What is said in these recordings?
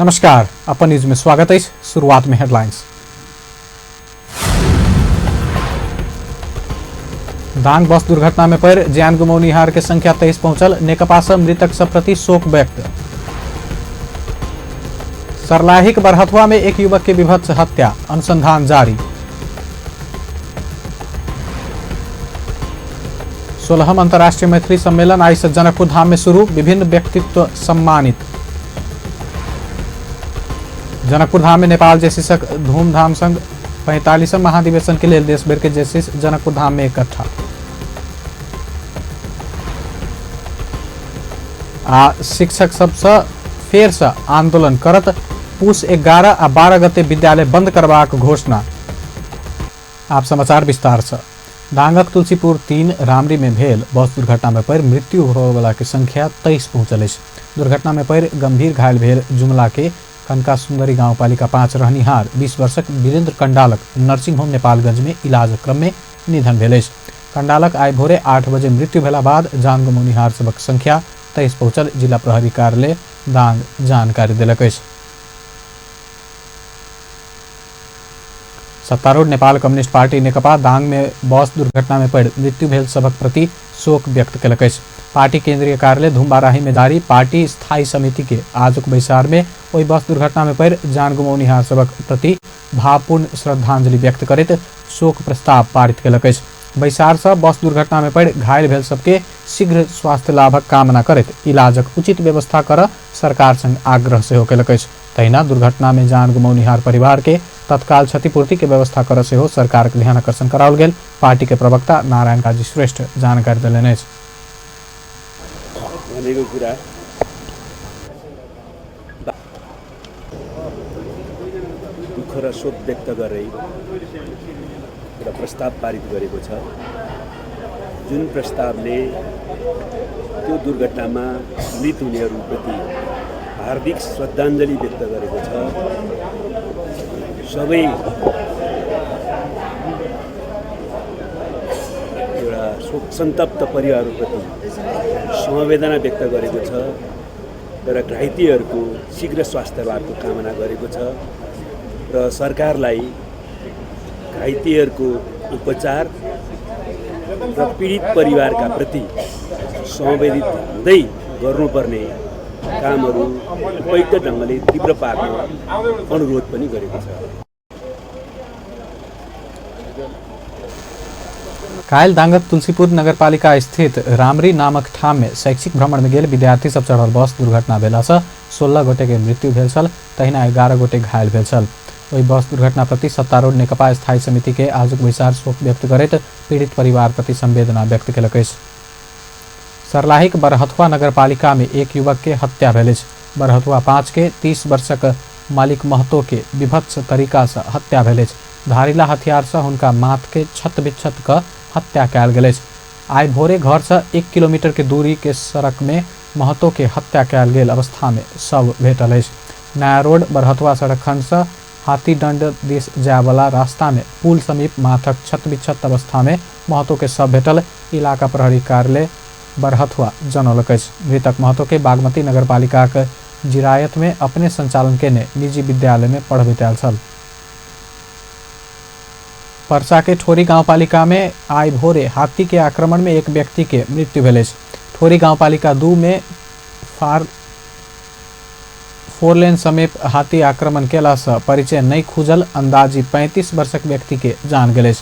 नमस्कार, अपन न्यूज में स्वागत है। शुरुआत में हेडलाइंस। दाङ बस दुर्घटना में पड़ ज्यान गुमाउनिहार के संख्या 23 पहुंचल। नेकपा से मृतक सब प्रति शोक व्यक्त। सर्लाहिक बरहथुआ में एक युवक की विभत्स हत्या, अनुसंधान जारी। 16वां अंतर्राष्ट्रीय मैत्री सम्मेलन आज से जनकपुर धाम में शुरू। विभिन्न व्यक्तित्व सम्मानित। जनकपुर धाम में नेपाल जैसिसक धूमधाम संग 45वां महाधिवेशन के लिए देश भर के जैसिस जनकपुर धाम में इकट्ठा। शिक्षक सबसे फेर से आंदोलन करत पुष 11 आ 12 गते विद्यालय बंद करबाक घोषणा। आप समाचार विस्तार से। डांगक तुलसीपुर 3 रामरी में भेल बस दुर्घटना में पड़ मृत्यु होने की संख्या 23 पहुंचल। दुर्घटना में पड़ गंभीर घायल भेल जुमला के कनका सुंदरी गाउँपालिका 5 रहनिहार 20 वर्षक वीरेन्द्र कंडालक नर्सिंग होम नेपालगंज में इलाज क्रम में निधन भेल। कंडालक आइ भोरे 8 बजे मृत्यु भेला बाद जान गुमाउनिहार सबक संख्या 23 पहुंचल। जिला प्रहरी कार्यालय दाङ जानकारी देलक। सत्तारूढ़ नेपाल कम्युनिस्ट पार्टी नेकपा दाङ में बस दुर्घटना में पड़ मृत्यु भेल सबक प्रति शोक व्यक्त कलक। पार्टी केंद्रीय कार्यालय धुम्बाराही में जारी पार्टी स्थायी समिति के आजुक बैसार में वही बस दुर्घटना में पड़ जान गुमाउनिहार सबक प्रति भावपूर्ण श्रद्धांजलि व्यक्त करते शोक प्रस्ताव पारित कलक। बैसार से बस दुर्घटना में पड़ घायल भेल सबके शीघ्र स्वास्थ्य लाभक कामना करते इलाजक उचित व्यवस्था कर सरकार संग आग्रह से कलक। तहिना दुर्घटना में जान गुमाउनिहार परिवार के तत्काल क्षतिपूर्ति के व्यवस्था कर से सरकार के ध्यान आकर्षण कराओल गेल। पार्टी के प्रवक्ता नारायण काजी श्रेष्ठ जानकारी दिलेन। दुःख र शोक व्यक्त गरे एउटा प्रस्ताव पारित गरेको छ, जुन प्रस्तावले त्यो दुर्घटनामा मृत हुनेहरूप्रति हार्दिक श्रद्धाञ्जली व्यक्त गरेको छ। सबै एउटा शोक सन्तप्त परिवारहरूप्रति समवेदना व्यक्त गरेको छ र घाइतेहरूको शीघ्र स्वास्थ्य लाभको कामना गरेको छ र सरकारलाई घाइतेहरूको उपचार र पीडित परिवारका प्रति संवेदित हुँदै गर्नुपर्ने कामहरू उपयुक्त ढङ्गले तीव्र पार्न अनुरोध पनि गरेको छ। कायल दाङक तुलसीपुर नगरपालिका स्थित रामरी नामक ठाम में शैक्षिक भ्रमण में गेल विद्यार्थी सब चढ़ल बस दुर्घटना भेला से 16 गोटे के मृत्यु भेल छल। तहिना 11 गोटे घायल भेल छल। वही बस दुर्घटना प्रति सत्तारूढ़ नेकपा स्थायी समिति के आजुक बैसार शोक व्यक्त करते पीड़ित परिवार प्रति संवेदना व्यक्त कलक। सर्लाहिक बरहथुआ नगरपालिका में एक युवक के हत्या भेल। बरहथुआ 5 के 30 वर्षक मालिक महतो के विभत्स तरीका से हत्या भेल। धारिला हथियार से उनका माथ के छत बिछत का हत्या कैल गेल। आइ भोरे घर से 1 किलोमीटर के दूरी के सड़क में महतो के हत्या कैल गेल अवस्था में शव भेटल। नया रोड बरहथुआ सड़क खंड से हाथीदंड दिस जाय वाला रास्ता में पुल समीप माथक छत बिछत अवस्था में महतो के शव भेटल। इलाका प्रहरी कार्यालय बरहथुआ जनौलक। मृतक महतो के बागमती नगरपालिका के जिरायत में अपने संचालन के निजी विद्यालय में पढ़बैत आयल छल। पर्सा के ठोरी गांवपालिका में आइ भोरे हाथी के आक्रमण में एक व्यक्ति के मृत्यु भेल। ठोरी गांवपालिका 2 में 4 लेन समीप हाथी आक्रमण केला से परिचय नहीं खुजल अंदाजी 35 वर्षक व्यक्ति के जान गेल।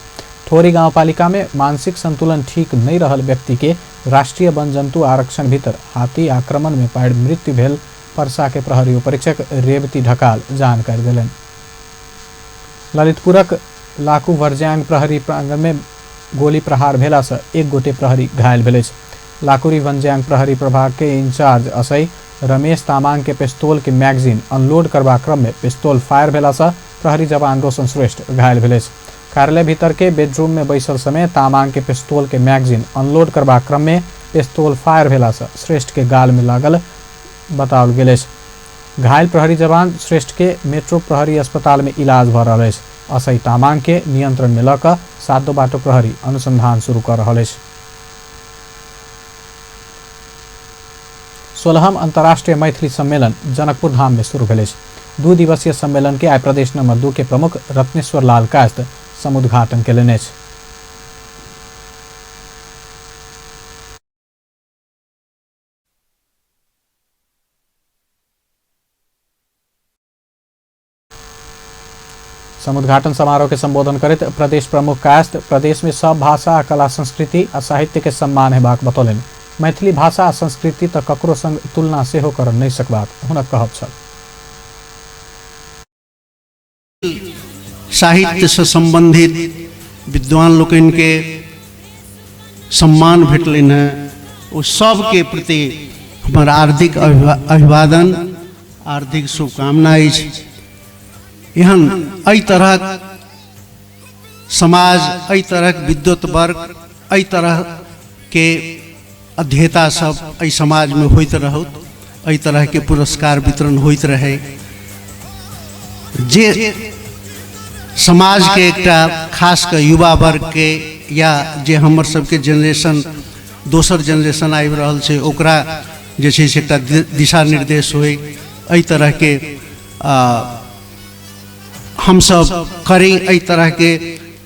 ठोरी गांवपालिका में मानसिक संतुलन ठीक नहीं रहल व्यक्ति के राष्ट्रीय वन जंतु आरक्षण भीतर हाथी आक्रमण में पड़ मृत्यु भेल। पर्सा के प्रहरी उपरीक्षक रेवती ढकाल जानकारी दिलन। ललितपुरक लाकू वर्ज्यांग प्रहरी प्रांगण में गोली प्रहार भेला से 1 गोटे प्रहरी घायल भेल। लाकुरी वनज्यांग प्रहरी प्रभाग के इंचार्ज असई रमेश तामाङ के पिस्तौल के मैगजीन अनलोड करबा क्रम में पिस्तौल फायर भेला से प्रहरी जवान रोशन श्रेष्ठ घायल भेल। कार्यालय भीतर के बेडरूम में बैसल समय तामाङ के पिस्तौल के मैगजीन अनलोड करबा क्रम में पिस्तौल फायर भेला से श्रेष्ठ के गाल में लागल बताओल गेल। घायल प्रहरी जवान श्रेष्ठ के मेट्रो प्रहरी अस्पताल में इलाज भ रहा है। असई तामाङ के नियंत्रण में लक सातो बाटो प्रहरी अनुसंधान शुरू कर रहा है। 16वां अंतर्राष्ट्रीय मैथिली सम्मेलन जनकपुर धाम में शुरू भेल। 2 दिवसीय सम्मेलन के आइ प्रदेश नंबर 2 के प्रमुख रत्नेश्वर लाल कायस्थ समुद्घाटन केलनि अछि। समुद्घाटन समारोह के संबोधन करते प्रदेश प्रमुख कायस्थ प्रदेश में सब भाषा कला संस्कृति आ साहित्य के सम्मान हेबाक बतौलनि। मैथिली भाषा आ संस्कृति तऽ ककरो संग तुलना सेहो कर नहि सकबाक हुनक कहब छल। साहित्य से संबंधित विद्वान लोकनि के सम्मान भेटलनि हैं, ओ सबके प्रति हमर हार्दिक अभिवादन, हार्दिक शुभकामना अछि। एहन एहि तरहक समाज, एहि तरहक विद्वत वर्ग, एहि तरह के अध्येता सब एहि समाज में होइत रहत, एहि तरह के पुरस्कार वितरण होइत रहे, जे समाज के एकटा खास कर युवा वर्ग के या जे हमर सबके जनरेशन दोसर जनरेशन आबि रहल छै ओकरा जे छै से एकटा दिशा निर्देश होय, एहि तरह के हम सब करी, एहि तरह के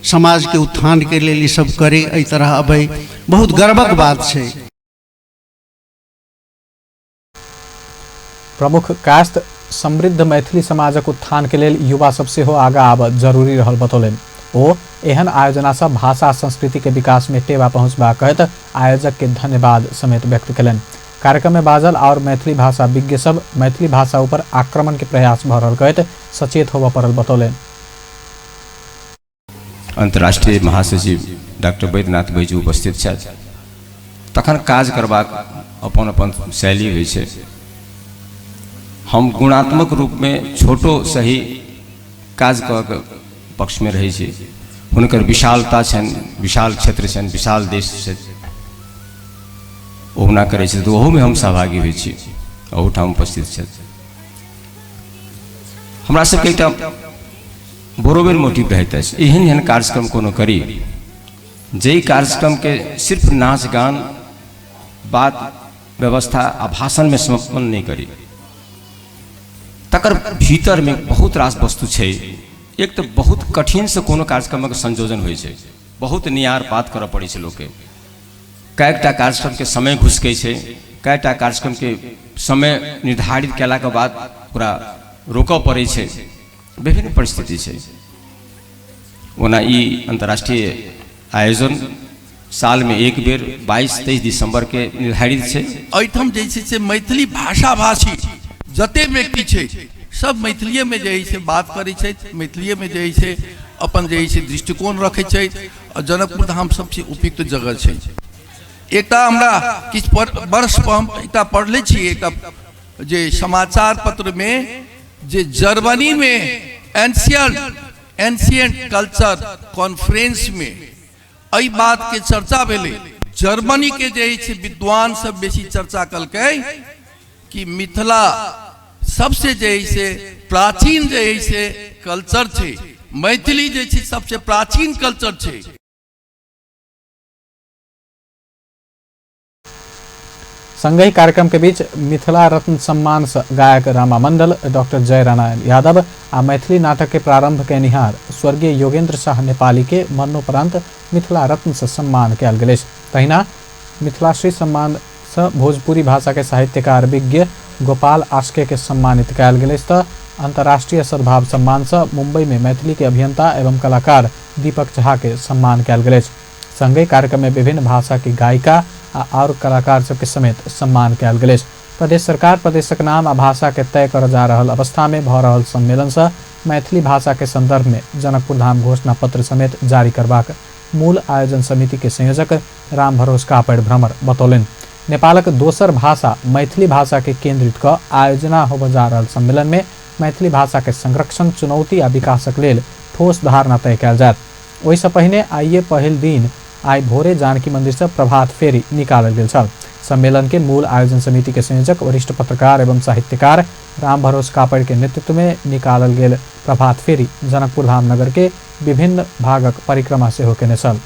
समाज के उत्थान के लेल ई सब करी, एहि तरह अबै बहुत गर्वक बात छै। प्रमुख कायस्थ समृद्ध मैथिली समाजक उत्थान के लेल युवा सब सेहो आगा आबऽ जरूरी रहल बतौलनि। ओ एहन आयोजना सब भाषा आ संस्कृति के विकास में टेवा पहुँचबा कहत आयोजक के धन्यवाद समेत व्यक्त कयलनि। कार्यक्रम में बाजल और मैथिली भाषा विज्ञ सब मैथिली भाषा ऊपर आक्रमण के प्रयास भ रहल कहत सचेत होबऽ पड़ल बतौलनि। अंतर्राष्ट्रीय महासचिव डॉक्टर वैद्यनाथ भाईजी उपस्थित छथि, तखन काज करबाक अपन अपन शैली होइ छै। हम गुणात्मक रूप में छोटो सही काज के पक्ष में रही छी। हुनकर विशालता छनि, विशाल क्षेत्र छनि, विशाल देश छै, ओहुना करै छै, तो ओहू में हम सहभागी होइ छी, ओहूठाम उपस्थित छथि। हमरा सबके एकटा बरोबर मोटिव रहैत अछि, एहन एहन कार्यक्रम कोनो करी जे कार्यक्रम के सिर्फ नाच गान बात व्यवस्था आ भाषण में समापन नहीं करी, तकर भीतर में बहुत रास वस्तु छै। एक तो बहुत कठिन से कोनो कार्यक्रम के संयोजन होइ छै, बहुत नियार बात करऽ पड़ै छै लोग के, कएकटा कार्यक्रम के समय घुसकै छै, कएकटा कार्यक्रम के समय निर्धारित केला के बाद पूरा रोकऽ पड़ै छै, विभिन्न परिस्थिति छै। ओना ई अंतर्राष्ट्रीय आयोजन साल में एक बेर 22-23 दिसंबर के निर्धारित छै। एहिठाम जे छै से मैथिली भाषा भाषी जते व्यक्ति छै सब मैथिलीये में जे है बात करै छै, मैथिलीये में जे है अपन जे है दृष्टिकोण रखै छै, और जनकपुर धाम सबसे उपयुक्त जगह छै। एकटा हमरा किछु वर्ष हम एकटा पढ़ले छी, एकटा जे समाचार पत्र में जे जर्मनी में एंशिएंट कल्चर कॉन्फ्रेंस में एहि बात के चर्चा भेलै। जर्मनी के जे है विद्वान सब बेसी चर्चा कलकै कि मिथिला सबसे जे है प्राचीन जे है कल्चर छै, मैथिली जे छै सबसे प्राचीन कल्चर छै। संगहि कार्यक्रम के बीच मिथिला रत्न सम्मान गायक रामा मंडल, डॉक्टर जय नारायण यादव आ मैथिली नाटक के प्रारंभ केनिहार स्वर्गीय योगेंद्र शाह नेपाली के मरणोपरांत मिथिला रत्न से सम्मान कयल गेल। तहिना मिथिलाश्री सम्मान से भोजपुरी भाषा के साहित्यकार विज्ञ गोपाल आस्के के सम्मानित कयल गेल। अंतर्राष्ट्रीय सद्भाव सम्मान से मुंबई में मैथिली के अभियंता एवं कलाकार दीपक झा के सम्मान कयल गेल। संगहि कार्यक्रम में विभिन्न भाषा की गायिका और कलाकार सबके समेत सम्मान कयल गेल। प्रदेश सरकार प्रदेशक नाम आ भाषा के तय कर जा रहल अवस्था में भ रहल सम्मेलन से मैथिली भाषा के संदर्भ में जनकपुर धाम घोषणा पत्र समेत जारी करबाक मूल आयोजन समिति के संयोजक राम भरोस कापड़ भ्रमर बतौलनि। नेपालक दोसर भाषा मैथिली भाषा के केंद्रित क आयोजना होबऽ जा रहल सम्मेलन में मैथिली भाषा के संरक्षण, चुनौती आ विकासक लेल ठोस धारणा तय कयल जायत। ओहिसँ पहिने आइए पहिल दिन आई भोरे जानकी मंदिर से प्रभात फेरी निकालल गेल छल। सम्मेलन के मूल आयोजन समिति के संयोजक वरिष्ठ पत्रकार एवं साहित्यकार राम भरोस कापड़ के नेतृत्व में निकालल गेल प्रभात फेरी जनकपुर धाम नगर के विभिन्न भागक परिक्रमा सेहो केने छल।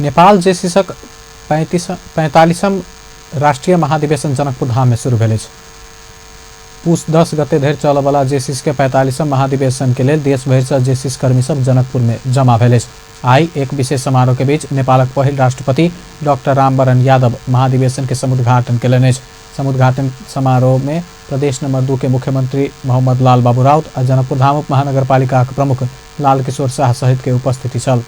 नेपाल जेसीसक 45म राष्ट्रीय महाधिवेशन जनकपुर धाम में शुरू भेल अछि। पूस 10 गते धरि चलयवला जेसीस के 45म महाधिवेशन के लेल देश भरि सँ जेसीस कर्मी सब जनकपुर में जमा भेल अछि। आई एक विशेष समारोह के बीच नेपालक पहिल राष्ट्रपति डॉक्टर रामवरण यादव महाधिवेशन के समुद्घाटन कयलनि अछि। समुद्घाटन समारोह में प्रदेश नंबर 2 के मुख्यमंत्री मोहम्मद लाल बाबू राउत आ जनकपुर धाम उप महानगरपालिका के प्रमुख लाल किशोर शाह सहित के उपस्थिति छल।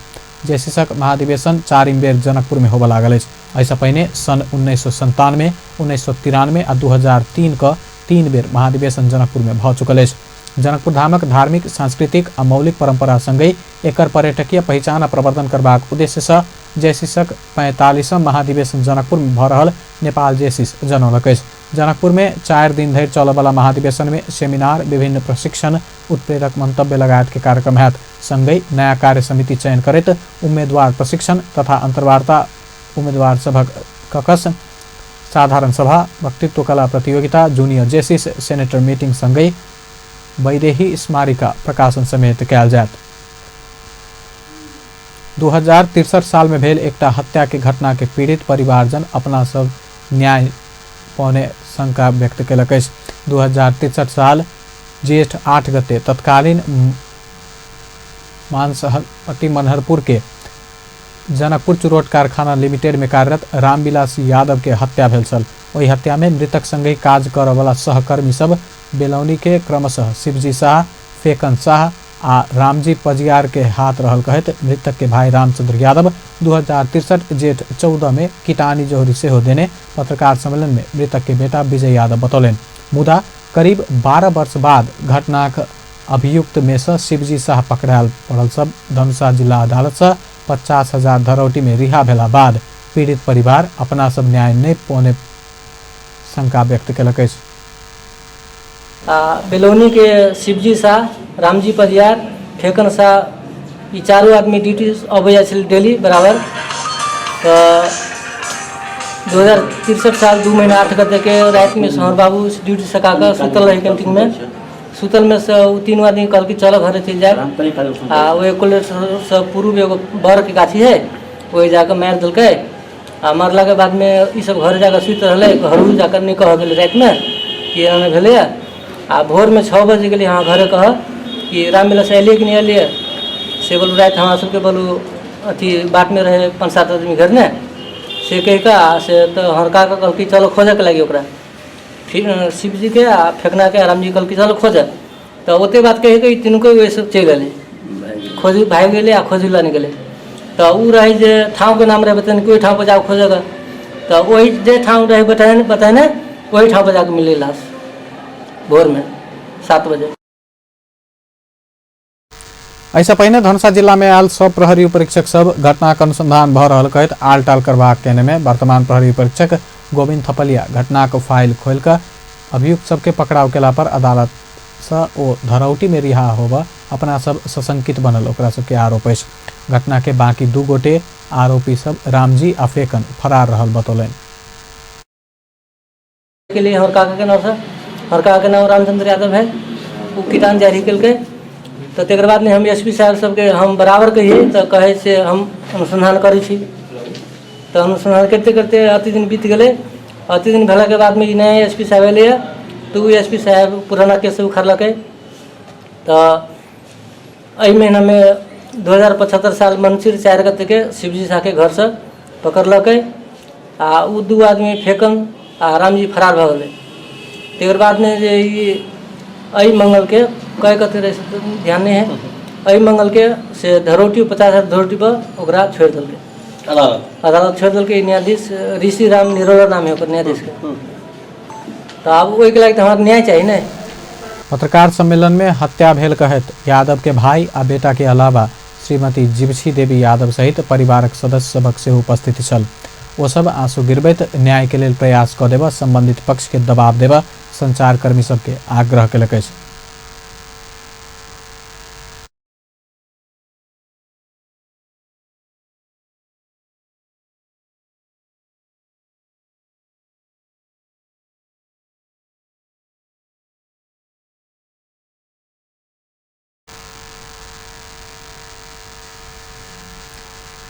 जेसीसक महाधिवेशन 4 बेर जनकपुर में होबय लागल अछि। एहिसँ पहिने सन 1997, 1993 आ 2003 क 3 बेर महाधिवेशन जनकपुर में भऽ चुकल अछि। जनकपुर धामक धार्मिक, सांस्कृतिक आ मौलिक परंपरा संगहि एकर पर्यटकीय पहचान आ प्रवर्धन करबाक उद्देश्य सँ जेसीसक 45म महाधिवेशन जनकपुर में भऽ रहल नेपाल जेसीस जनौलक अछि। जनकपुर में 4 दिन धरि चलयवला महाधिवेशन में सेमिनार, विभिन्न प्रशिक्षण, उत्प्रेरक मंतव्य लगायत के कार्यक्रम हैत। संगहि नया कार्य समिति चयन करैत उम्मीदवार प्रशिक्षण तथा अंतर्वार्ता, उम्मीदवार सभक ककस, साधारण सभा, वक्तृत्व कला प्रतियोगिता, जूनियर जेसीस, सेनेटर मीटिंग संगहि वैदेही स्मारिका प्रकाशन समेत कयल जायत। 2063 साल में भेल एकटा हत्या के घटना के पीड़ित परिवारजन अपना सब न्याय पौने शंका व्यक्त कयलक अछि। 2063 साल जेठ 8 गते तत्कालीन मानसहपट्टी मनहरपुर के जनकपुर चुरोट कारखाना लिमिटेड में कार्यरत रामविलास यादव के हत्या भेल छल। ओहि हत्या में मृतक संगे काज करयवला सहकर्मी सब बेलौनी के क्रमशः शिवजी शाह, फेकन शाह आ रामजी पजियार के हाथ रहल कहैत मृतक के भाई रामचंद्र यादव 2063 जेठ 14 में कीटानी जोहरी सेहो देने पत्रकार सम्मेलन में मृतक के बेटा विजय यादव बतौलनि। मुदा करीब 12 वर्ष बाद घटनाक अभियुक्त में से शिवजी शाह पकड़ायल पड़ल सब धनुषा जिला अदालत से 50,000 धरौटी में रिहा भेला बाद पीड़ित परिवार अपना सब न्याय नहीं पौने शंका व्यक्त कयलक अछि। बेलौनी के शिवजी शाह, रामजी पजियार, फेकन शाह, ये चारों आदमी ड्यूटी अबै छल डेली बराबर। तो 2063 साल 2 महीना 8 गते के रात में सोहर बाबू ड्यूटी सका कर सुतल रहे कैंटीन में। सुतल में से 3 आदमी कहल कि चलो घरे चल जाए। वो कॉलेज से पूर्व एगो बर के गाछी है, वही जाकर मार दिल्कै। मारला के बाद में ये सब घर जाकर सुत रहे। घर जाकर नहीं कह गए रात में कि एना भेले। आ भोर में 6 बजे गए हाँ घरे कह कि रामविलास अलिए कि नहीं अलिए से बोलू रात हमारा सबके बोलू अथी बाट में रहे 5-7 आदमी घर ने से कह का से तो हड़का के कल कि चलो खोजे के लगी ओकरा। फिर शिवजी के आ फेकना के रामजी कल कि चलो खोजे। तो ओते बात कहे कि तिनको वे सब चल गए खोजी भाग गए आ खोजी ला निकले। तो उ रही जे ठाव के नाम रहे बताने कोई ठाव पर जाओ खोजेगा। तो वही जे ठाव रहे बताने वही ठाव पर जाकर मिले लाश भोर में 7 बजे। ऐसा पहिने धनुषा जिला में आयल सब प्रहरी परीक्षक सब घटना के अनुसंधान भऽ रहल कहैत आल टाल करबाक कहने में वर्तमान प्रहरी परीक्षक गोविंद थपलिया घटना को फाइल खोल कर अभियुक्त सबके पकड़ाव केला पर अदालत से ओ धरौटी में रिहा होबा अपना सब सशंकित बनल ओकरा सबके आरोप अछि। घटना के बाकी 2 गोटे आरोपी सब रामजी आ फेकन फरार रहल बतौलनि। के लिए हरका के नाम रामचंद्र यादव है, वो कीटान जारी कल के। तो तेकर बाद में हम एसपी साहब सबके हम बराबर कहिए तो कहे से हम अनुसंधान करै छी। तो अनुसंधान करते करते अति दिन बीत गए। अति दिन भेला के बाद में नया एसपी साहब अल तो एसपी साहब पुराना केस उखाड़लक। तो एहि महीना में 2075 साल मंसिर 4 गते के शिवजी शाह के घर से पकड़लक। आ उ 2 आदमी फेकन आ रामजी फरार भऽ गए। तेकर बाद में जे एहि मंगल के कई कते रहे ध्यान नहीं है। एहि मंगल के से धरौटी 50,000 धरौटी पर ओकरा छोड़ दिल्कै अदालत छोड़ दिल्कै। न्यायाधीश ऋषि राम निरोला नाम है ओकर न्यायाधीश के। तो अब ओहि के लागि हमारा न्याय चाहिए न। पत्रकार सम्मेलन में हत्या भेल कहैत यादव के भाई आ बेटा के अलावा श्रीमती जीवछी देवी यादव सहित परिवारक सदस्य सभक सेहो उपस्थिति छल। ओ सब आंसू गिरबैत न्याय के लेल प्रयास कऽ देबा, संबंधित पक्ष के दबाव देबा संचारकर्मी सबके आग्रह कयलक अछि।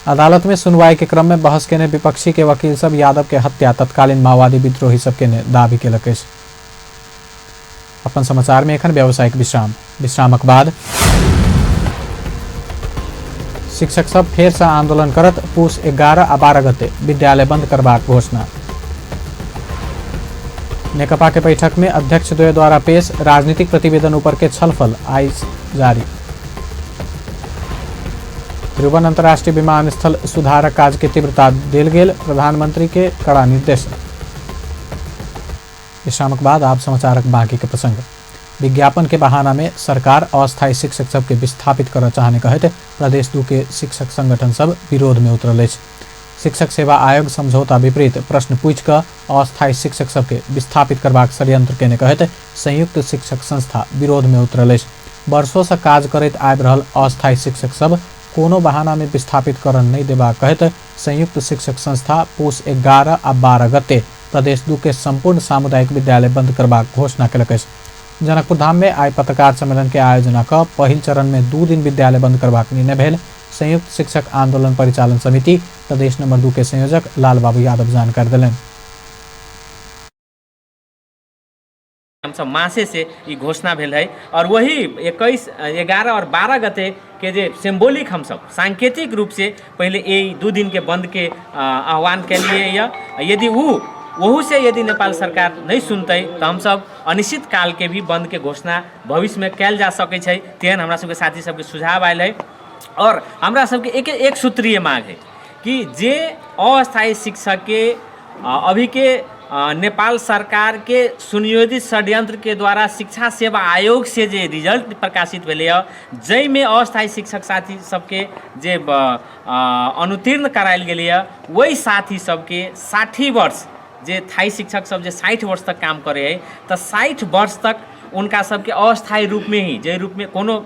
अदालत में सुनवाई के क्रम में बहस के ने विपक्षी के वकील सब यादव के हत्या तत्कालीन माओवादी विद्रोही सबके ने दावी के लकेश। अपन समाचार में एखन व्यावसायिक विश्रामक बाद शिक्षक सब फेर से आंदोलन करत पूस 11 आ 12 गते विद्यालय बंद करबाक घोषणा। नेकपा के बैठक में अध्यक्ष द्वय द्वारा पेश राजनीतिक प्रतिवेदन ऊपर के छलफल आई जारी। त्रिभुवन अंतर्राष्ट्रीय विमानस्थल सुधारक काज के तीव्रता देल गेल प्रधानमंत्री के कड़ा निर्देश। विश्रामक बाद आप समाचारक बाकी के प्रसंग। विज्ञापन के बहाना में सरकार अस्थायी शिक्षक सब के विस्थापित कर चाहने कहते प्रदेश 2 के शिक्षक संगठन सब विरोध में उतरल अछि। शिक्षक सेवा आयोग समझौता विपरीत प्रश्न पूछ कर अस्थायी शिक्षक सब के विस्थापित करबाक षड्यंत्र केने कहते संयुक्त शिक्षक संस्था विरोध में उतरल अछि। वर्षों से काज करैत आबि रहल अस्थायी शिक्षक सब कोनो बहाना में विस्थापित कर नहीं देबा कहते संयुक्त शिक्षक संस्था पूस 11 आ 12 गते प्रदेश 2 के संपूर्ण सामुदायिक विद्यालय बंद करबाक घोषणा कलक अछि। जनकपुर धाम में आई पत्रकार सम्मेलन के आयोजना क पहिल चरण में 2 दिन विद्यालय बंद करबाक निर्णय भेल। संयुक्त शिक्षक आंदोलन परिचालन समिति प्रदेश नंबर 2 के संयोजक लाल बाबू यादव जानकारी दिलन। हम सब मासे से ये घोषणा भेल है और वही 21, 11 और 12 गते के जे सिंबॉलिक हम सब सांकेतिक रूप से पहले ये 2 दिन के बंद के आह्वान के लिए यदि वहू से यदि नेपाल सरकार नहीं सुनते तो हम सब अनिश्चित काल के भी बंद के घोषणा भविष्य में कैल जा सके छै। तेहन हमरा सबके साथी सबके सुझाव आयल है और हमरा सबके एक सूत्रीय मांग है कि जे अस्थायी शिक्षक के अभी के नेपाल सरकार के सुनियोजित षड्यंत्र के द्वारा शिक्षा सेवा आयोग से जे रिजल्ट प्रकाशित भेले जै में अस्थायी शिक्षक साथी सबके जे अनुत्तीर्ण करायल गेले वही साथी सबके 60 वर्ष जे थाई शिक्षक सब जे 60 वर्ष तक काम करे है तो 60 वर्ष तक उनका सबके अस्थायी रूप में ही जे रूप में कोनो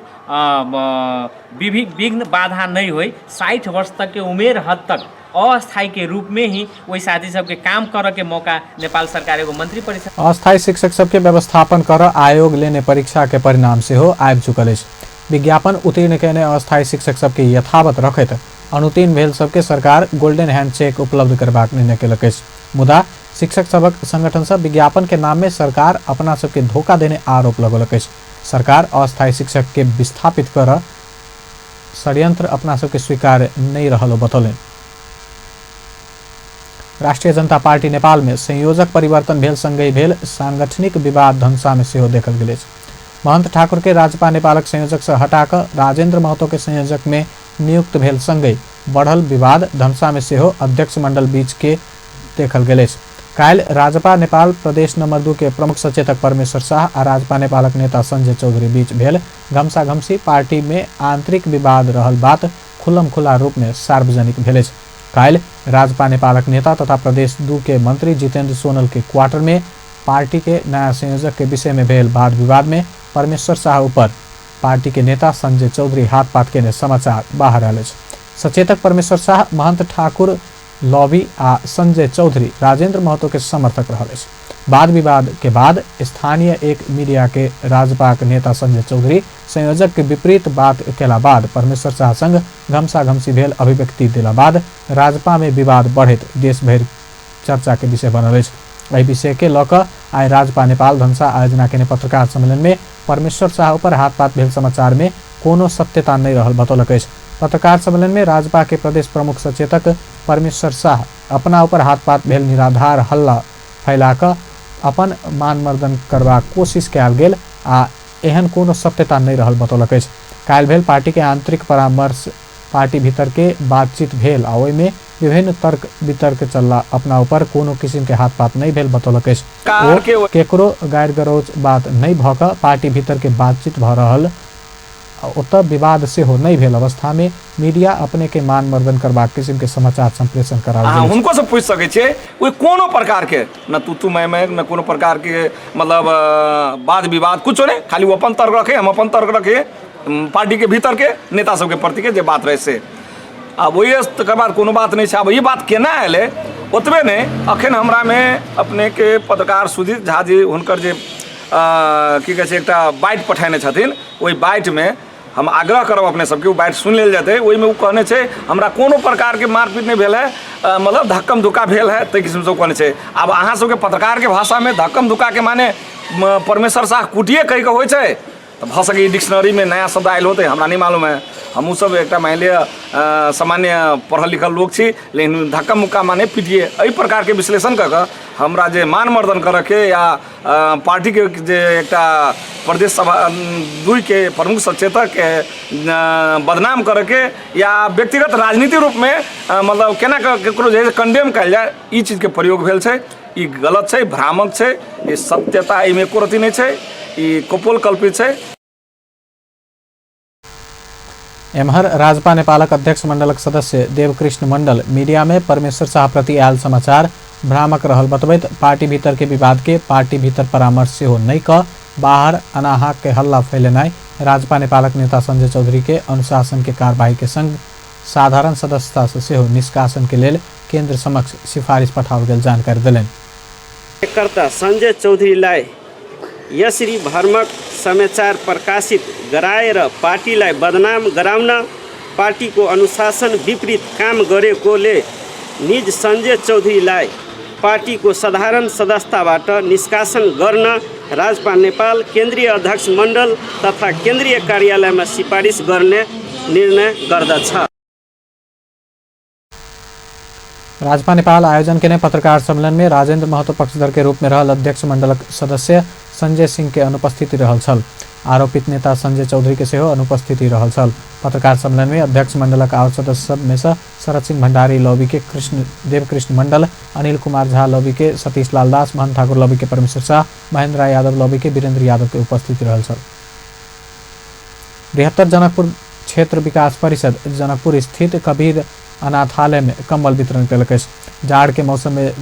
विघ्न बाधा नहीं हुई 60 वर्ष तक के उमेर हद तक अस्थायी के रूप में ही वही साथी सबके काम करे के मौका नेपाल सरकार एगो मंत्री परिषद अस्थायी शिक्षक सबके व्यवस्थापन कर आयोग लेने परीक्षा के परिणाम से हो आबि चुकल अछि। विज्ञापन उत्तीर्ण केने अस्थायी शिक्षक सबके यथावत रखैत अनुत्तीर्ण भेल सबके सरकार गोल्डन हैंडशेक उपलब्ध करबाक निर्णय केलक अछि। मुदा शिक्षक सबक संगठन सब विज्ञापन के नाम में सरकार अपना सबके धोखा देने आरोप लगौलक अछि। सरकार अस्थायी शिक्षक के विस्थापित कर षड्यंत्र अपना सबके स्वीकार नहीं रहल बतौलन। राष्ट्रीय जनता पार्टी नेपाल में संयोजक परिवर्तन भेल संगै भेल सांगठनिक विवाद धनुषा में सेहो देखल गेल अछि। महंत ठाकुर के राजपा नेपालक संयोजक से हटाकर राजेंद्र महतो के संयोजक में नियुक्त भेल संगै बढ़ल विवाद धनुषा में सेहो अध्यक्ष मंडल बीच के देखल गेल अछि। काल्हि राजपा नेपाल प्रदेश नंबर 2 के प्रमुख सचेतक परमेश्वर शाह आ राजपा नेपालक नेता संजय चौधरी बीच भेल घमसाघमसी पार्टी में आंतरिक विवाद रहल बात खुल्लम-खुल्ला रूप में सार्वजनिक भेल अछि। काल्हि राजपा नेपालक नेता तथा प्रदेश 2 के मंत्री जितेंद्र सोनल के क्वार्टर में पार्टी के नया संयोजक के विषय में भेल वाद विवाद में परमेश्वर शाह ऊपर पार्टी के नेता संजय चौधरी हाथ-पात के समाचार बाहर आयल अछि। सचेतक परमेश्वर शाह महंत ठाकुर लॉबी आ संजय चौधरी राजेंद्र महतो के समर्थक रहल अछि। वाद विवाद के बाद स्थानीय एक मीडिया के राजपा के नेता संजय चौधरी संयोजक के विपरीत बात केला बाद परमेश्वर शाह संग घमसा-घमसी भेल अभिव्यक्ति देला बाद राजपा में विवाद बढ़ैत देश भरि चर्चा के विषय बनल अछि। एहि विषय के लऽ कऽ आइ राजपा नेपाल धनुषा आयोजना केने पत्रकार सम्मेलन में परमेश्वर शाह ऊपर हाथ-पात भेल समाचार में कोनो सत्यता नहीं रहल बतौलक अछि। पत्रकार सम्मेलन में राजपा के प्रदेश प्रमुख सचेतक परमेश्वर शाह अपना ऊपर हाथ-पात भेल निराधार हल्ला फैला कऽ अपन मानमर्दन करबाक कोशिश कयल गेल आ एहन कोनो सत्यता नहीं रहल बतौलक अछि। काल्हि भेल पार्टी के आंतरिक परामर्श पार्टी भीतर के बातचीत भेल आ ओहि में विभिन्न तर्क वितर्क चलला अपना ऊपर कोनो किस्म के हाथ-पात नहीं भेल बतौलक अछि। केकरो गायर गलौज बात नहीं भऽ कऽ पार्टी भीतर के बातचीत भऽ रहल ओतऽ विवाद से हो नहीं भेल अवस्था में मीडिया अपने के मान मर्दन करबाक किस्म के समाचार संप्रेषण कराओ उनको से पूछ सके छे कोई कोनो प्रकार के न तू मैं न कोनो प्रकार के मतलब वाद विवाद कुछ नहीं, खाली वो अपन तर्क रखे हम अपन तर्क रखे पार्टी के भीतर के नेता सब के प्रति के जे बात रहे से अब वही तकर बाद कोनो बात नहीं है। अब ये बात केना आयल ओतबे नहीं अखन हमरा में अपने के पत्रकार सुधीर झा जी हुनकर जे की कहे छै एकटा बाइट पठाने छथिन ओहि बाइट में हम आग्रह करब अपने सबके, वो बात सुन लेल जाते। वही में वो कहने छे हमरा कोनो प्रकार के मारपीट नहीं भेल है, मतलब धक्कम धुक्का भेल है तै किस्म से कहने छे। अब अहाँ सबके पत्रकार के भाषा में धक्कम धुक्का के माने परमेश्वर शाह कुटिए कह के होइ छे, तो भ सके डिक्शनरी में नया शब्द आयल होते, हमरा नहीं मालूम है। हमू सब एक मान लिया सामान्य पढ़ल लिखल लोग छी, लेकिन धक्का मुक्का माने पीटिए एहि प्रकार के विश्लेषण कर हमरा जे मान मर्दन कर के या पार्टी के जे एक प्रदेश सभा 2 के प्रमुख सचेतक के बदनाम करके या व्यक्तिगत राजनीति रूप में मतलब केना ककरो जे कंडेम कयल जाए, ई चीज के प्रयोग भेल छै। ई गलत छै, भ्रामक छै, ई सत्यता एहिमे एको रति नहीं छै, ई कपोल कल्पित छै। एम्हर राजपा नेपालक अध्यक्ष मण्डलक सदस्य देवकृष्ण मण्डल मीडिया में परमेश्वर शाह प्रति आयल समाचार भ्रामक रहल बतबैत पार्टी भीतर के विवाद के पार्टी भीतर परामर्श से हो नहीं क बाहर अनाहक के हल्ला फैलेनाई राजपा नेपालक नेता संजय चौधरी के अनुशासन के कार्यवाही के संग साधारण सदस्यता से हो निष्कासन के लेल केंद्र समक्ष सिफारिश पठाओल गेल जानकारी दिलनि। कर्ता संजय चौधरीलाई यसरी भ्रामक समाचार प्रकाशित गराएर पार्टीलाई बदनाम गराउन, पार्टीको अनुशासन विपरीत काम गरेकोले निज संजय चौधरीलाई पार्टीको साधारण सदस्यताबाट निष्कासन गर्न राजपा नेपाल केन्द्रीय अध्यक्ष मण्डल तथा केन्द्रीय कार्यालयमा सिफारिस गर्ने निर्णय गर्दछ। राजपा नेपाल आयोजन के पत्रकार सम्मेलन में राजेन्द्र महतो पक्षधर के रूप में रहल अध्यक्ष मंडलक सदस्य संजय सिंह के अनुपस्थिति रहल छल। आरोपित नेता संजय चौधरी के सेहो अनुपस्थिति रहल छल। पत्रकार सम्मेलन में अध्यक्ष मंडलक और सदस्य सब में से शरद सिंह भंडारी लॉबी के देवकृष्ण मंडल, अनिल कुमार झा लॉबी के सतीश लाल दास, महन ठाकुर लॉबी के परमेश्वर शाह, महेंद्र राय यादव लॉबी के वीरेंद्र यादव के उपस्थिति रहल छल। 73 जनकपुर क्षेत्र विकास परिषद जनकपुर स्थित कबीर अनाथालय में कम्बल वितरण कलक। जाड़ के मौसम में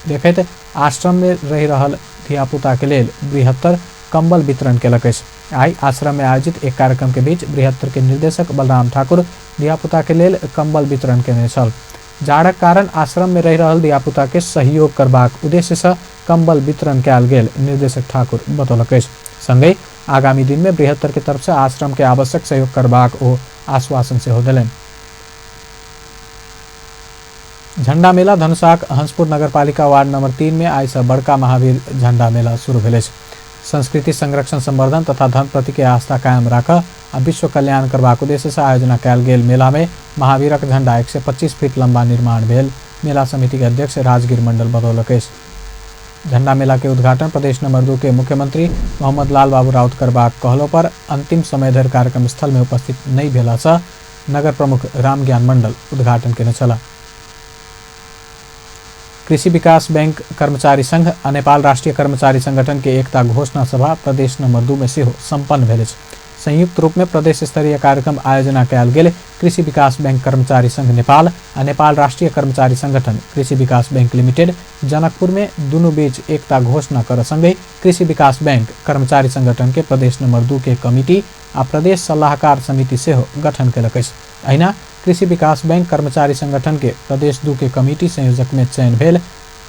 देखते आश्रम में रह रहल धियापुता के लेल बृहत्तर कम्बल वितरण कलक। आई आश्रम में आयोजित एक कार्यक्रम के बीच बृहत्तर के निर्देशक बलराम ठाकुर धियापुता के लेल कम्बल वितरण केने छल। जाड़क कारण आश्रम में रह रहल धियापुता के सहयोग करबाक उद्देश्य से कम्बल वितरण कयल गेल निर्देशक ठाकुर बतौलक। संगे आगामी दिन में बृहत्तर के तरफ से आश्रम के आवश्यक सहयोग करबाक ओ आश्वासन से हो दिलन। झंडा मेला धनुषाक हंसपुर नगरपालिका वार्ड नंबर 3 में आई से बड़का महावीर झंडा मेला शुरू भेल। संस्कृति संरक्षण संवर्धन तथा धन प्रति के आस्था कायम राख आ विश्व कल्याण करबाक उद्देश्य से आयोजना कयल गेल मेला में महावीरक झंडा 125 फीट लंबा निर्माण भेल। मेला समिति के अध्यक्ष राजगीर मंडल बतौलक। झंडा मेला के उद्घाटन प्रदेश नंबर 2 के मुख्यमंत्री मोहम्मद लाल बाबू राउत करबाक कहलो पर अंतिम समय धरि कार्यक्रम स्थल में उपस्थित नहीं भेला से नगर प्रमुख राम ज्ञान मंडल उद्घाटन केने छला। कृषि विकास बैंक कर्मचारी संघ आ नेपाल राष्ट्रीय कर्मचारी संगठन के एकता घोषणा सभा प्रदेश नंबर 2 में सेहो संपन्न भेल। संयुक्त रूप में प्रदेश स्तरीय कार्यक्रम आयोजना कयल गेल। कृषि विकास बैंक कर्मचारी संघ नेपाल आ नेपाल राष्ट्रीय कर्मचारी संगठन कृषि विकास बैंक लिमिटेड जनकपुर में दुनू बीच एकता घोषणा कर संगे कृषि विकास बैंक कर्मचारी संगठन के प्रदेश नंबर 2 के कमिटी आ प्रदेश सलाहकार समिति सेहो गठन कयलक। अहिना कृषि विकास बैंक कर्मचारी संगठन के प्रदेश 2 के कमिटी संयोजक में चयन भेल।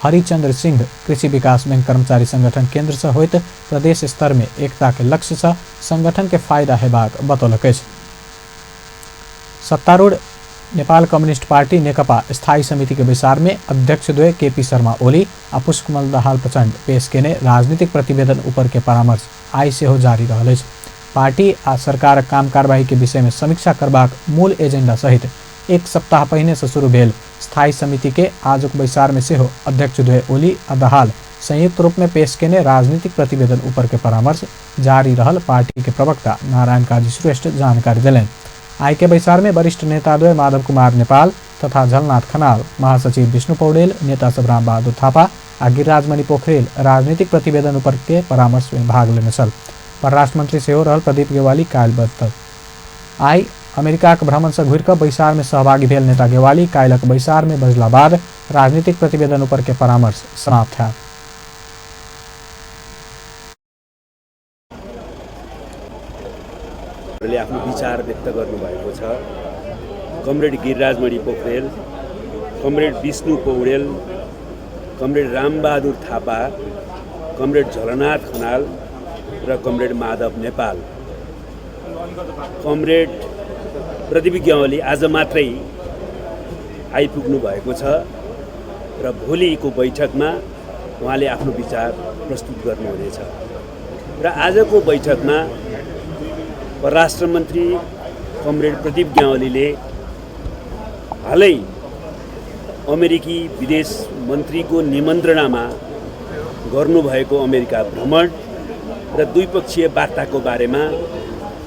हरिचंद्र सिंह कृषि विकास बैंक कर्मचारी संगठन केंद्र से होइत प्रदेश स्तर में एकता के लक्ष्य से संगठन के फायदा हेबाक बतौलक। सत्तारूढ़ नेपाल कम्युनिस्ट पार्टी नेकपा स्थायी समिति के विचार में अध्यक्ष द्वय केपी शर्मा ओली आ पुष्पकमल दाहाल प्रचंड पेश केने राजनीतिक प्रतिवेदन ऊपर के परामर्श आई से हो जारी रहल। पार्टी आ सरकार काम कार्यवाही के विषय में समीक्षा करबाक मूल एजेंडा सहित एक सप्ताह पहिने से शुरू भेल स्थायी समिति के आजुक बैसार में सेहो अध्यक्ष द्वय ओली आ दाहाल संयुक्त रूप में पेश केने राजनीतिक प्रतिवेदन ऊपर के परामर्श जारी रहल पार्टी के प्रवक्ता नारायण काजी श्रेष्ठ जानकारी दिलन। आई के बैसार में वरिष्ठ नेता द्वय माधव कुमार नेपाल तथा झलनाथ खनाल, महासचिव विष्णु पौडेल, नेता सब राम बहादुर थापा आ गिरिराज मणि पोखरेल राजनीतिक प्रतिवेदन ऊपर के परामर्श में भाग लेने छल। परराष्ट्र मंत्री सेहो रहल प्रदीप गेवाली काल्हि बतल। आई अमेरिका के भ्रमण से घुर बैसार में सहभागी भेल नेता गेवाली काल्हिक बैसार में बजला बाद राजनीतिक प्रतिवेदन ऊपर के परामर्श समाप्त है। आफ्नो विचार व्यक्त गर्नुभएको छ। Comrade Giriraj Mani Pokharel, comrade Vishnu Paudel, comrade Rambahadur Thapa, comrade Jhalanath Khanal र कमरेड माधव नेपाल कमरेड प्रदीप ग्यावाली आज मात्रै आइपुग्नु भएको छ र भोलिको बैठकमा उहाँले आफ्नो विचार प्रस्तुत गर्नुहुनेछ र आजको बैठकमा परराष्ट्र मन्त्री कमरेड प्रदीप ग्यावालीले हालै अमेरिकी विदेश मन्त्रीको निमन्त्रणामा गर्नुभएको अमेरिका भ्रमण र द्विपक्षीय वार्ताको बारेमा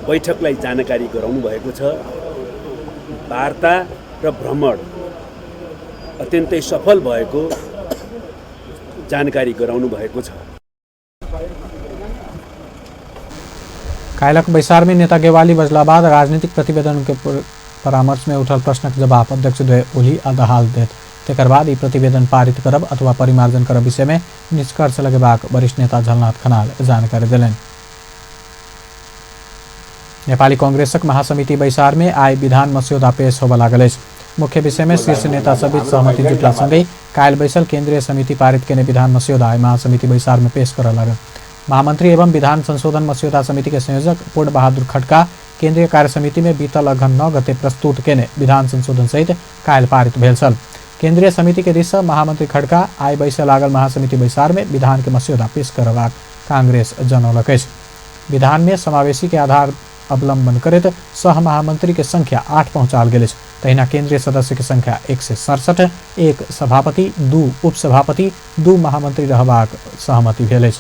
बैठकलाई जानकारी गराउनु भएको छ। वार्ता र भ्रमण अत्यन्तै सफल भएको जानकारी गराउनु भएको छ। कायलक बैसार में नेता गेवाली बजला बाद राजनीतिक प्रतिवेदन के परामर्श में उठल प्रश्नक जवाब अध्यक्ष द्वय ओली आ दहाल देत तेकर बाद ई प्रतिवेदन पारित करब अथवा परिमार्जन करब विषय में निष्कर्ष लगेबाक वरिष्ठ नेता झलनाथ खनाल जानकारी दिलनि। नेपाली कांग्रेसक महासमिति बैसार में आइ विधान मस्यौदा पेश होबऽ लागल अछि। मुख्य विषय में शीर्ष नेता सब बीच सहमति जुटला संगै काल्हि बैसल केंद्रीय समिति पारित केने विधान मस्यौदा आइ महासमिति बैसार में पेश करऽ लागल। महामंत्री एवं विधान संशोधन मस्यौदा समिति के संयोजक पूर्ण बहादुर खड्का केंद्रीय कार्य समिति में बीतल अघन 9 गते प्रस्तुत केने विधान संशोधन सहित काल्हि पारित भेल छल। केंद्रीय समिति के दिस महामंत्री खड्का आइ बैसे लागल महासमिति बैसार में विधान के मस्यौदा पेश करबाक कांग्रेस जनौलक अछि। विधान में समावेशी के आधार अवलंबन करैत सह महामंत्री के संख्या 8 पहुंचाल गेल अछि। तहिना केंद्रीय सदस्य के संख्या 167, 1 सभापति, 2 उपसभापति, 2 महामंत्री रहबाक सहमति भेल अछि।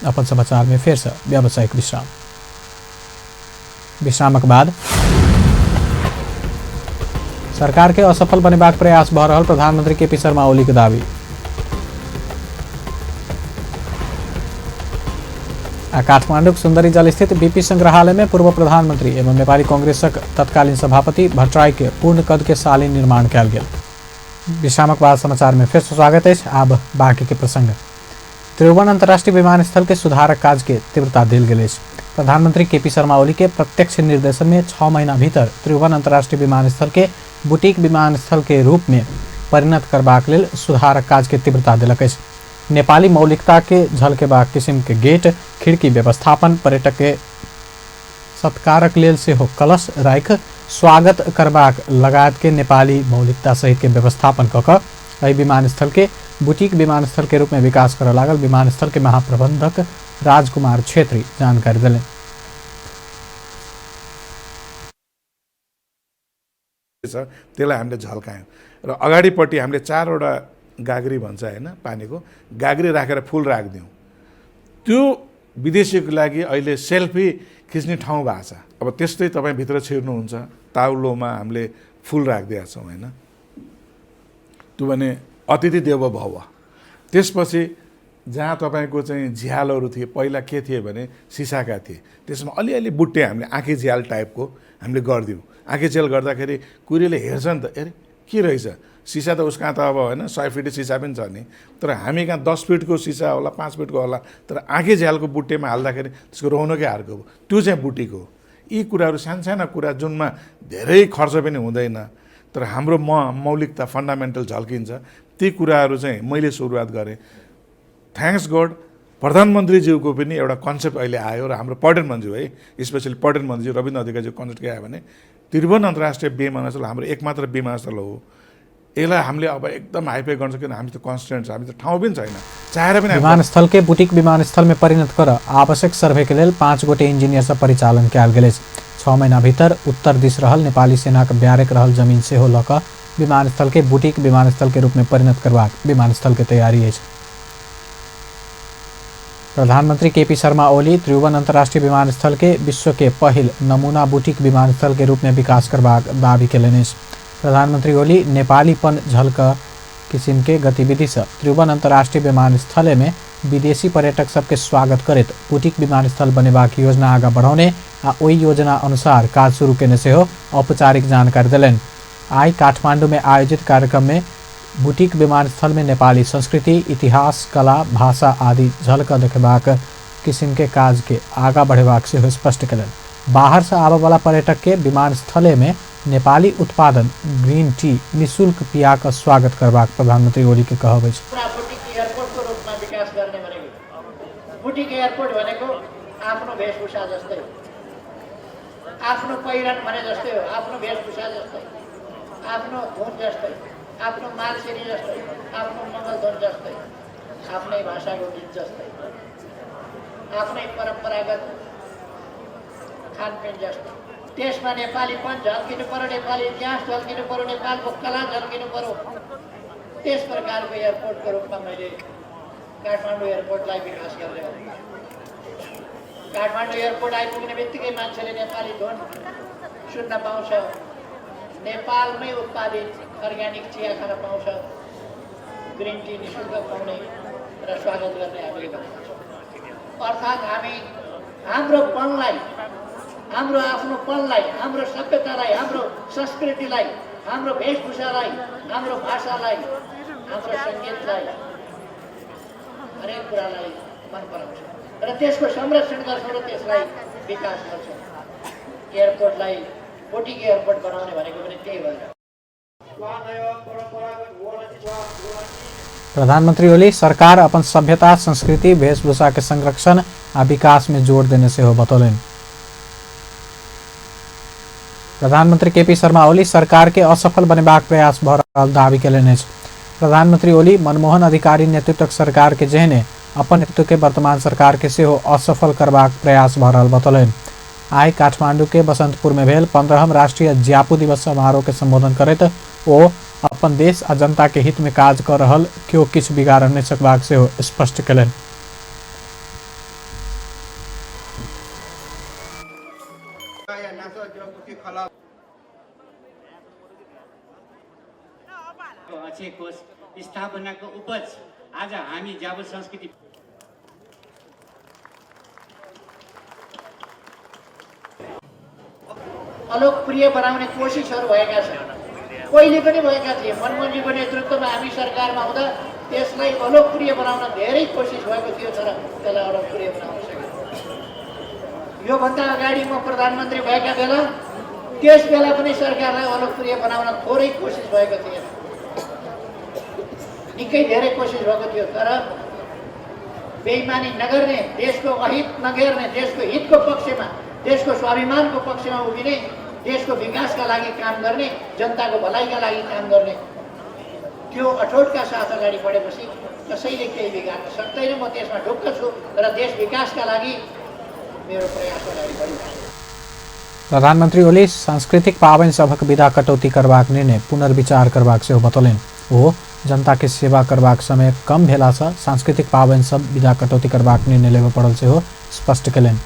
अपन समाचार में फेर से व्यावसायिक विश्रामक बाद सरकार के असफल बनेबाक प्रयास भऽ रहल प्रधानमंत्री केपी शर्मा ओली के दावी। काठमांडूक सुंदरी जल स्थित बीपी संग्रहालय में पूर्व प्रधानमंत्री एवं नेपाली कांग्रेसक तत्कालीन सभापति भट्टराई के पूर्ण कद के शालीन निर्माण कयल गेल। विश्रामक बाद समाचार में फिर स्वागत है। आब बाकी के प्रसंग। त्रिभुवन अंतर्राष्ट्रीय विमानस्थल के सुधारक काज के तीव्रता देल गेल अछि। प्रधानमंत्री केपी शर्मा ओली के प्रत्यक्ष निर्देशन में 6 महीना भीतर त्रिभुवन अंतर्राष्ट्रीय विमानस्थल के बुटीक विमानस्थल के रूप में परिणत करबाक लेल सुधारक काज के तीव्रता देलक अछि। नेपाली मौलिकता के झलकेबाक किसिम के गेट, खिड़की व्यवस्थापन, पर्यटक के सत्कारक लेल सेहो कलश राखि स्वागत करबाक लगायत के नेपाली मौलिकता सहित के व्यवस्थापन कऽ कऽ एहि विमानस्थल के बुटीक विमानस्थल के रूप में विकास करऽ लागल विमानस्थल के महाप्रबंधक राजकुमार छेत्री जानकारी दिलनि। त्यसलाई हामीले झल्कायौँ र अगाडिपट्टि हामीले 4वटा गाग्री भन्छ हैन, पानीको गाग्री राखेर फुल राखिदिउँ। त्यो विदेशीको लागि अहिले सेल्फी खिच्ने ठाउँ भएको छ। अब त्यस्तै तपाईँ भित्र छिर्नुहुन्छ, ताउलोमा हामीले फुल राखिदिएका छौँ हैन। त्यो भने अतिथि देवो भव। त्यसपछि जहाँ तपाईँको चाहिँ झ्यालहरू थिए, पहिला के थिए भने सिसाका थिए, त्यसमा अलिअलि बुट्टे हामीले आँखी झ्याल टाइपको हामीले गरिदिउँ। आँखी झ्याल गर्दाखेरि कुरीले हेर्छ नि त, अरे के रहेछ, सिसा त उस कहाँ त अब होइन 100 फिट सिसा पनि छ नि, तर हामी कहाँ 10 फिटको सिसा होला, 5 फिटको होला, तर आँखी झ्यालको बुट्टेमा हाल्दाखेरि त्यसको रौनकै अर्को हो। त्यो चाहिँ बुटीको। यी कुराहरू सानसाना कुरा जुनमा धेरै खर्च पनि हुँदैन, तर हाम्रो मौलिकता फन्डामेन्टल झल्किन्छ। ती कुराहरू चाहिँ मैले सुरुवात गरेँ। थ्याङ्क्स गड प्रधानमन्त्रीज्यूको पनि एउटा कन्सेप्ट अहिले आयो र हाम्रो पर्यटन मन्त्री है, स्पेसली पर्यटन मन्त्री रविन्द्र अधिकारीज्यू कन्सेप्ट के आयो भने त्रिभुवन अन्तर्राष्ट्रिय विमानस्थल हाम्रो एकमात्र विमानस्थल हो। यसलाई हामीले अब एकदम हाइफाई गर्न सकिन। हामी त कन्स्टेन्ट छ, हामी त ठाउँ पनि छैन, चाहेर पनि। विमानस्थल के बुटीक विमानस्थल में परिणत कर आवश्यक सर्वे के लेल 5 गोटे इंजीनियर से परिचालन कयल गेल अछि। 6 महीना भीतर उत्तर दिस रहल नेपाली सेना के ब्यारेक रहल जमीन सेहो लऽ कऽ विमानस्थल के बुटीक विमानस्थल के रूप में परिणत करबाक विमानस्थल के तैयारी अछि। प्रधानमंत्री केपी शर्मा ओली त्रिभुवन अंतर्राष्ट्रीय विमानस्थल के विश्व के पहिल नमूना बुटीक विमानस्थल के रूप में विकास करबाक दावी केलनि अछि। प्रधानमंत्री ओली नेपालीपन झलक किसिम के गतिविधि से त्रिभुवन अंतर्राष्ट्रीय विमानस्थल में विदेशी पर्यटक सबके स्वागत करैत बुटीक विमानस्थल बनेबाक योजना आगाँ बढ़ाउने आ ओहि योजना अनुसार काज शुरू केने सेहो औपचारिक जानकारी दिलनि। आइ काठमांडू में आयोजित कार्यक्रम में बुटीक विमानस्थल में नेपाली संस्कृति, इतिहास, कला, भाषा आदि झलक देखेबाक किसिम के काज के आगाँ बढ़ेबाक सेहो स्पष्ट केलनि। बाहर से आबऽ वाला पर्यटक के विमानस्थल में नेपाली उत्पादन ग्रीन टी निःशुल्क पिया का स्वागत करबाक प्रधानमंत्री ओली के कहब अछि। बुटीक एयरपोर्टको रूपमा विकास गर्ने भनेको बुटीक एयरपोर्ट भनेको आफ्नो वेशभूषा जस्तै हो, आफ्नो पहिरन भने जस्तै हो, आफ्नो वेशभूषा जस्तै, आफ्नो धुन जस्तै, आफ्नो मालसेरी जस्तै, आफ्नो मङ्गलध्वनि जस्तै, आफ्नै भाषाको गीत जस्तै, आफ्नै परम्परागत खानपिन जस्तै। त्यसमा नेपालीपन झल्किनु पर्यो, नेपाली इतिहास झल्किनु पर्यो, नेपालको कला झल्किनु पर्यो। त्यस प्रकारको एयरपोर्टको रूपमा मैले काठमाडौँ एयरपोर्टलाई विकास गर्दै हो। काठमाडौँ एयरपोर्ट आइपुग्ने बित्तिकै मान्छेले नेपाली धुन सुन्न पाउँछ, नेपालमै उत्पादित अर्ग्यानिक चिया खान पाउँछ, ग्रिन टी निःशुल्क पाउने र स्वागत गर्ने हामीले गरेका छौँ। अर्थात् हामी हाम्रो पनलाई, हाम्रो आफ्नोपनलाई, हाम्रो सभ्यतालाई, हाम्रो संस्कृतिलाई, हाम्रो वेशभूषालाई, हाम्रो भाषालाई, हाम्रो सङ्गीतलाई, हरेक कुरालाई मन पराउँछ र त्यसको संरक्षण गर्छौँ र त्यसलाई विकास गर्छौँ। एयरपोर्टलाई बोटिक एयरपोर्ट बनाउने भनेको पनि त्यही भएर। प्रधानमंत्री ओली सरकार अपन सभ्यता, संस्कृति, वेशभूषा के संरक्षण आ विकास में जोर देने से हो बतौलन। प्रधानमंत्री केपी शर्मा ओली सरकार के असफल बनेबाक प्रयास भ रहल दावी केलनि अछि। प्रधानमंत्री ओली मनमोहन अधिकारी नेतृत्वक सरकार के जेहने अपन नेतृत्व के वर्तमान सरकार के सेहो असफल करबाक प्रयास भ रहल बतौलन। आइ काठमांडू के बसंतपुर में भेल 15हम राष्ट्रीय ज्यापू दिवस समारोह के संबोधन करैत ओ अपन देश आ जनता के हित में काज कर रहल केओ किछु बिगाड़ नहि सकबाक सेहो स्पष्ट केलनि। स्थापनाको उपज आज हामी ज्यापू संस्कृति अलोकप्रिय बनाउने कोसिसहरू भएका छन्। पहिले पनि भएका थिए। मनमोहनजीको नेतृत्वमा हामी सरकारमा हुँदा त्यसलाई अलोकप्रिय बनाउन धेरै कोसिस भएको थियो, तर त्यसलाई अलोकप्रिय बनाउन सकेन। योभन्दा अगाडि म प्रधानमन्त्री भएका बेला त्यस बेला पनि सरकारलाई अलोकप्रिय बनाउन थोरै कोसिस भएको थिएन, निकै धेरै कोसिस भएको थियो, तर बेइमानी नगर्ने, देशको अहित नगर्ने, देशको हितको पक्षमा, देशको स्वाभिमानको पक्षमा उभिने, देशको विकासका लागि काम गर्ने, जनताको भलाइका लागि काम गर्ने त्यो अठोटका साथ अगाडि बढेपछि कसैले केही बिगार्न सक्दैन। म त्यसमा ढुक्क छु र देश विकासका लागि मेरो प्रयास अगाडि बढिरहेको छ। प्रधानमंत्री ओली सांस्कृतिक पावनि सभक विदा कटौती करबाक निर्णय पुनर्विचार करबाक सेहो बतौलनि। ओ जनता के सेवा करबाक समय कम भेला सँ सांस्कृतिक पावनि सब विदा कटौती करबाक निर्णय लेबऽ पड़ल सेहो स्पष्ट केलनि।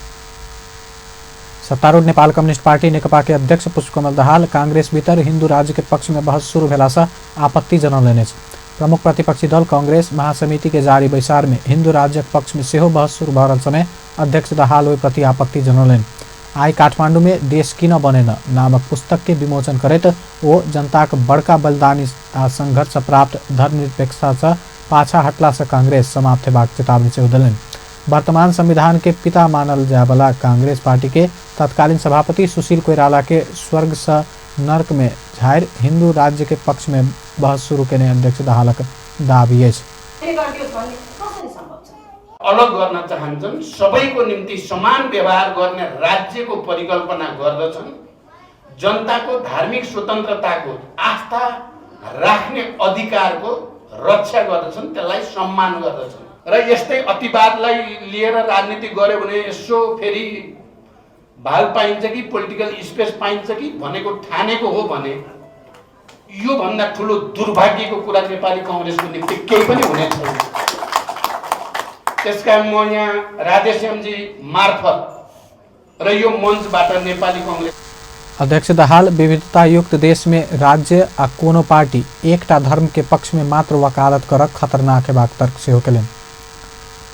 सत्तारूढ़ नेपाल कम्युनिस्ट पार्टी नेकपा के अध्यक्ष पुष्पकमल दाहाल कांग्रेस भीतर हिंदू राज्य के पक्ष में बहस शुरू भेला सँ आपत्ति जनौलनि अछि। प्रमुख प्रतिपक्षी दल कांग्रेस महासमिति के जारी बैसार में हिंदू राज्य के पक्ष में सेहो बहस शुरू भ रहल समय अध्यक्ष दाहाल ओहि प्रति आपत्ति जनौलनि। आइ काठमांडू में देश किन बनेन नामक पुस्तक के विमोचन करैत ओ जनताक बड़का बलिदानी आ संघर्ष प्राप्त धर्मनिरपेक्षता सँ पाछा हटला सँ कांग्रेस समाप्त हेबाक चेतावनी सेहो देलनि। वर्तमान संविधान के पिता मानल जाय वाला कांग्रेस पार्टी के तत्कालीन सभापति सुशील कोइराला के स्वर्ग सँ नर्क में झारि हिंदू राज्य के पक्ष में बहस शुरू केने अध्यक्ष दाहालक दाबी अछि। अलग गर्न चाहन्छन्, सबैको निम्ति समान व्यवहार गर्ने राज्यको परिकल्पना गर्दछन्, जनताको धार्मिक स्वतन्त्रताको आस्था राख्ने अधिकारको रक्षा गर्दछन्, त्यसलाई सम्मान गर्दछन् र यस्तै अतिवादलाई लिएर राजनीति गर्यो भने यसो फेरि भाग पाइन्छ कि पोलिटिकल स्पेस पाइन्छ कि भनेको ठानेको हो भने यो भन्दा ठुलो दुर्भाग्यको कुरा नेपाली कांग्रेसको निम्ति केही पनि हुने छैन। त्यसका म यहाँ राधेश्यामजी मार्फत र यो मञ्चबाट नेपाली कांग्रेस अध्यक्ष दाहाल विविधतायुक्त देश में राज्य आ कोनो पार्टी एकटा धर्म के पक्ष में मात्र वकालत करक खतरनाक हेबाक तर्क सेहो केलनि।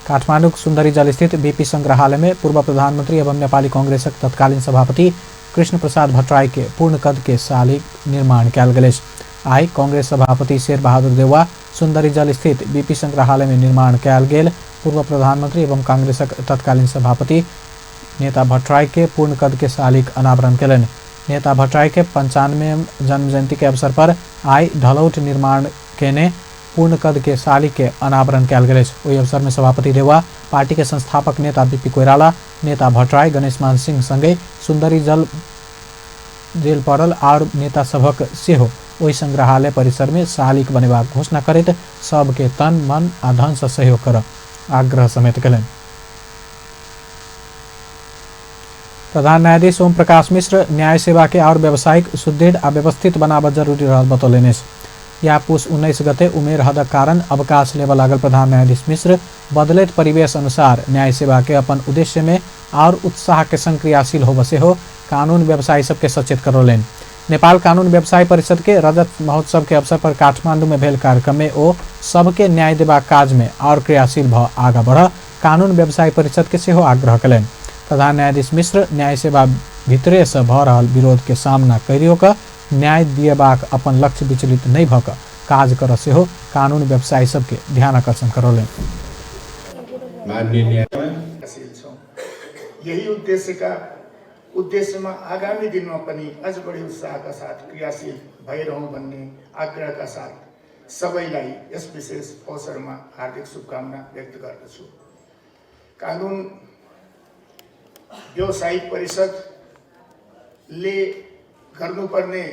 काठमांडू सुंदरी जल स्थित बीपी संग्रहालय में पूर्व प्रधानमंत्री एवं नेपाली कांग्रेसक तत्कालीन सभापति कृष्ण प्रसाद भट्टराई के पूर्ण कद के शालिग निर्माण कयल गेल अछि। आइ कांग्रेस सभापति शेर बहादुर देउवा सुंदरी जल स्थित बीपी संग्रहालय में निर्माण कयल गेल पूर्व प्रधानमंत्री एवं कांग्रेसक तत्कालीन सभापति नेता भट्टराई के पूर्ण कद के शालिग अनावरण केलनि। नेता भट्टराई के 95वें जन्म जयंती के अवसर पर आइ ढलौट निर्माण केने पूर्ण कद के शालिग के अनावरण कयल गेल अछि। ओहि अवसर में सभापति देउवा पार्टी के संस्थापक नेता बीपी कोइराला नेता भट्टराई गणेश मान सिंह सँगै सुन्दरी जेल पड़ल और नेता सभक सेहो ओहि संग्रहालय परिसर में शालिक बनेबाक घोषणा करैत सबके तन मन आ धन से सहयोग कर आग्रह समेत कयलनि। प्रधान न्यायाधीश ओम प्रकाश मिश्र न्याय सेवा के और व्यावसायिक सुदृढ़ आ व्यवस्थित बनाबऽ जरूरी रहल बतौलनि। या पुष 19 गते उमेर हदक कारण अवकाश लेबऽ लागल प्रधान न्यायाधीश मिश्र बदलैत परिवेश अनुसार न्याय सेवा के अपन उद्देश्य में और उत्साह के संग क्रियाशील होबऽ से हो कानून व्यवसायी सबके सचेत करौलनि। नेपाल कानून व्यवसायी परिषद के रजत महोत्सव के अवसर पर काठमांडू में भेल कार्यक्रम में ओ सबके न्याय देबाक काज में और क्रियाशील भ आगा बढ़ कानून व्यवसायी परिषद के सेहो आग्रह कयलनि। प्रधान न्यायाधीश मिश्र न्याय सेवा भितरे से भ रहल विरोध के सामना करियो क न्याय दिएबाक अपन लक्ष्य विचलित नहीं भ क काज कर सेहो कानून व्यवसायी सबके ध्यान आकर्षण करौलनि। यही उद्देश्यमा आगामी दिनमा पनि अझ बढी उत्साहका साथ क्रियाशील भइरहँ भन्ने आग्रहका साथ सबैलाई यस विशेष अवसरमा हार्दिक शुभकामना व्यक्त गर्दछु। कानून व्यवसायिक परिषदले गर्नुपर्ने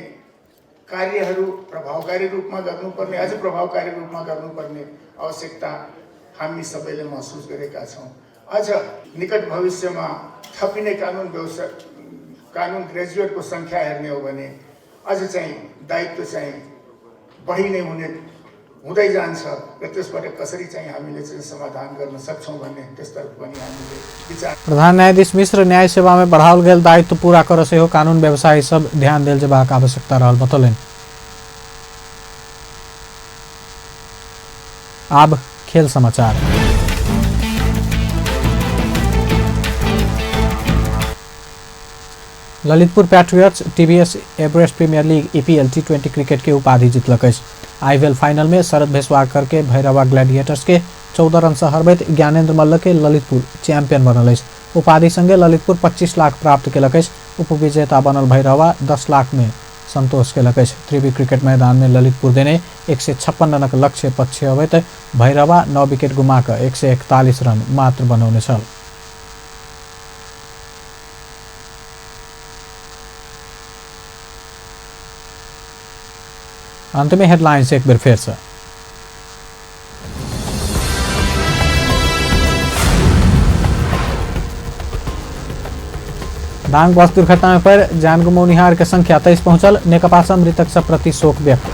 कार्यहरू प्रभावकारी रूपमा गर्नुपर्ने अझ प्रभावकारी रूपमा गर्नुपर्ने आवश्यकता हामी सबैले महसुस गरेका छौँ। अझ निकट भविष्यमा थपिने कानुन ग्रेजुएटको संख्या हेर्ने हो भने अझ चाहिँ दायित्व चाहिँ बढी नै हुँदै जान्छ र त्यसबाट कसरी चाहिँ हामीले चाहिँ समाधान गर्न सक्छौँ भन्ने त्यसतर्फ पनि हामीले विचार। प्रधान न्यायाधीश मिश्र न्याय सेवा में बढ़ाओल गेल दायित्व पूरा कर से हो कानून व्यवसायी सब ध्यान देल जेबाक आवश्यकता रहल बतौलनि। अब खेल समाचार। Lalitpur Patriots TVS Everest Premier League EPL T20 cricket के उपाधि जीतलक। आईपीएल फाइनल में शरद भेसवाकर के भैरवा ग्लैडिएटर्स के 14 रन से हरबैत ज्ञानेन्द्र मल्ल के ललितपुर चैंपियन बनल। उपाधि संगे ललितपुर 25 लाख प्राप्त कयलक। उपविजेता बनल भैरवा 10 लाख में संतोष कयलक। त्रिवी क्रिकेट मैदान में ललितपुर देने 156 रनक लक्ष्य पक्ष अबैत भैरवा 9 विकेट गुमा क 141 रन मात्र बनौने छल। अंत में हेडलाइंस एक बार फिर से। दांग बस दुर्घटना में पर जान गुमौनिहार के संख्या 23 पहुंचल। नेकपा से मृतक सब प्रति शोक व्यक्त।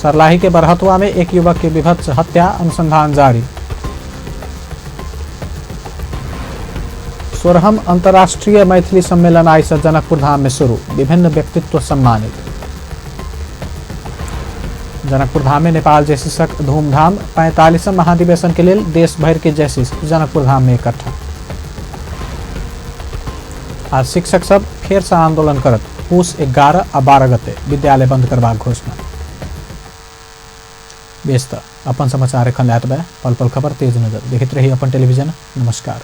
सरलाही के बरहतुआ में एक युवक की विभत्स हत्या, अनुसंधान जारी। 16वां अंतर्राष्ट्रीय मैथिली सम्मेलन आई से जनकपुर धाम में शुरू, विभिन्न व्यक्तित्व सम्मानित। जनकपुर धाम में नेपाल जैसिसक धूमधाम, 45वां महाधिवेशन के लिए देश भर के जैसिस जनकपुर धाम में इकट्ठा। आज शिक्षक सब फिर से आंदोलन करत पुष 11 आ 12 गते विद्यालय बंद करबाक घोषणा। व्यस्त अपन समाचार एखन लायत बा, पल पल खबर तेज नजर देखते रही अपन टेलीविजन। नमस्कार।